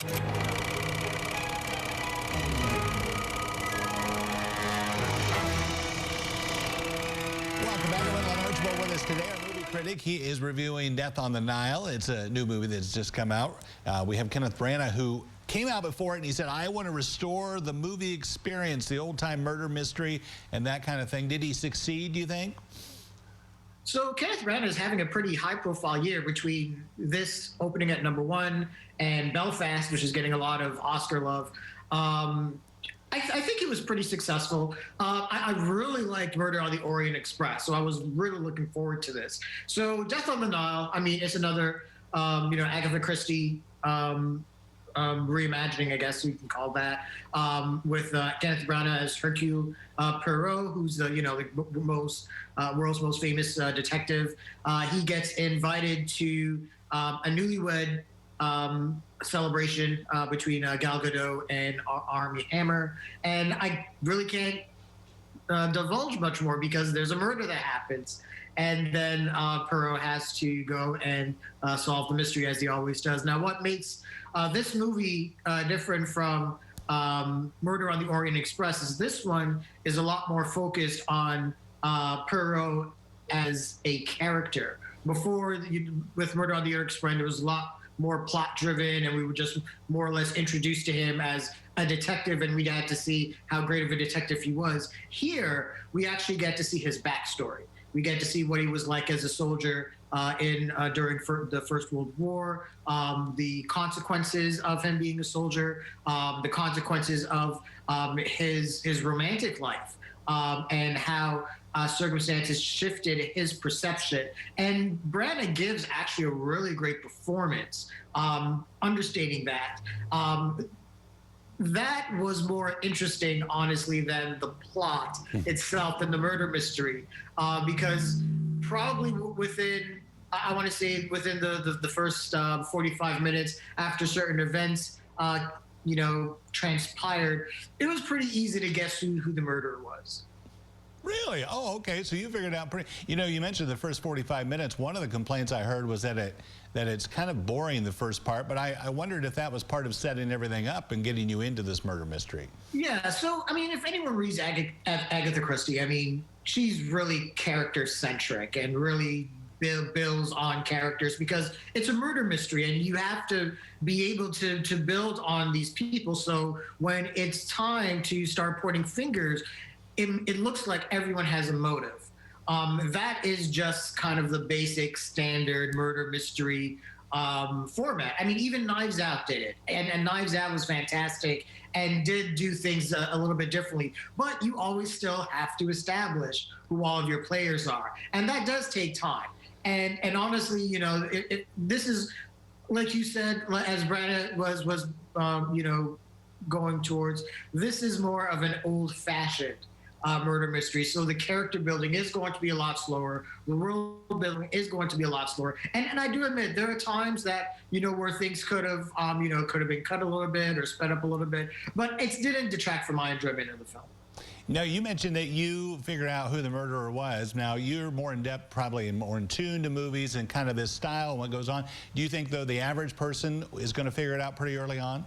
Welcome back, everyone. Len Archibald with us today, our movie critic. He is reviewing Death on the Nile. It's a new movie that's just come out. We have Kenneth Branagh, who came out before it, and he said, I want to restore the movie experience, the old-time murder mystery, and that kind of thing. Did he succeed, do you think? So Kenneth Branagh is having a pretty high-profile year between this opening at #1 and Belfast, which is getting a lot of Oscar love. I think it was pretty successful. I really liked Murder on the Orient Express, so I was really looking forward to this. So Death on the Nile, I mean, it's another, Agatha Christie reimagining, I guess you can call that, with Kenneth Branagh as Hercule Poirot, who's the world's most famous detective. He gets invited to a newlywed celebration between Gal Gadot and Armie Hammer, and I really can't divulge much more because there's a murder that happens, and then Poirot has to go and solve the mystery, as he always does. Now, what makes this movie different from Murder on the Orient Express is this one is a lot more focused on Poirot as a character. Before, with Murder on the Orient Express, there was a lot more plot driven, and we were just more or less introduced to him as a detective, and we had to see how great of a detective he was. Here, we actually get to see his backstory. We get to see what he was like as a soldier during the First World War, the consequences of him being a soldier, the consequences of his romantic life, and how circumstances shifted his perception. And Branagh gives actually a really great performance, understating that. That was more interesting, honestly, than the plot itself, than the murder mystery, because probably within, I want to say, within the first 45 minutes after certain events, transpired, it was pretty easy to guess who the murderer was. Really? Oh, okay. So you figured out pretty. You mentioned the first 45 minutes. One of the complaints I heard was that it's kind of boring, the first part. But I wondered if that was part of setting everything up and getting you into this murder mystery. Yeah. So I mean, if anyone reads Agatha Christie, I mean, she's really character centric and really builds on characters, because it's a murder mystery and you have to be able to build on these people. So when it's time to start pointing fingers, it looks like everyone has a motive. That is just kind of the basic standard murder mystery format. I mean, even Knives Out did it, and Knives Out was fantastic and did do things a little bit differently. But you always still have to establish who all of your players are, and that does take time. And honestly, this is, like you said, as Branagh was going towards, this is more of an old-fashioned murder mystery. So the character building is going to be a lot slower. The world building is going to be a lot slower. And I do admit there are times that, where things could have been cut a little bit or sped up a little bit, but it didn't detract from my enjoyment of the film. Now, you mentioned that you figured out who the murderer was. Now, you're more in depth, probably more in tune to movies and kind of this style and what goes on. Do you think, though, the average person is going to figure it out pretty early on?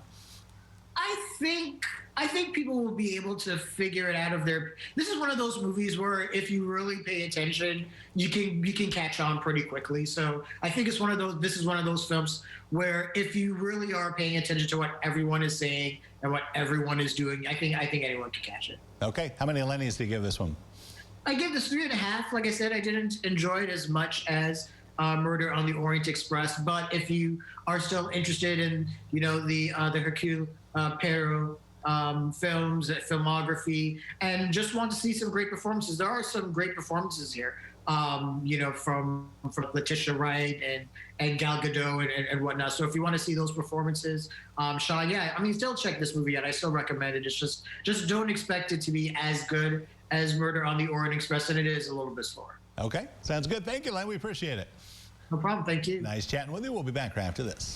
I think people will be able to figure it out of their. This is one of those movies where if you really pay attention, you can catch on pretty quickly. So I think it's one of those. This is one of those films where if you really are paying attention to what everyone is saying and what everyone is doing, I think anyone can catch it. Okay, how many Lennies do you give this one? I give this 3.5. Like I said, I didn't enjoy it as much as Murder on the Orient Express, but if you are still interested in the Hercule Poirot films, filmography, and just want to see some great performances, there are some great performances here. From Letitia Wright and Gal Gadot and whatnot. So if you want to see those performances, Sean, yeah, I mean, still check this movie out. I still recommend it. It's just don't expect it to be as good as Murder on the Orient Express, and it is a little bit slower. Okay, sounds good. Thank you, Len. We appreciate it. No problem. Thank you. Nice chatting with you. We'll be back right after this.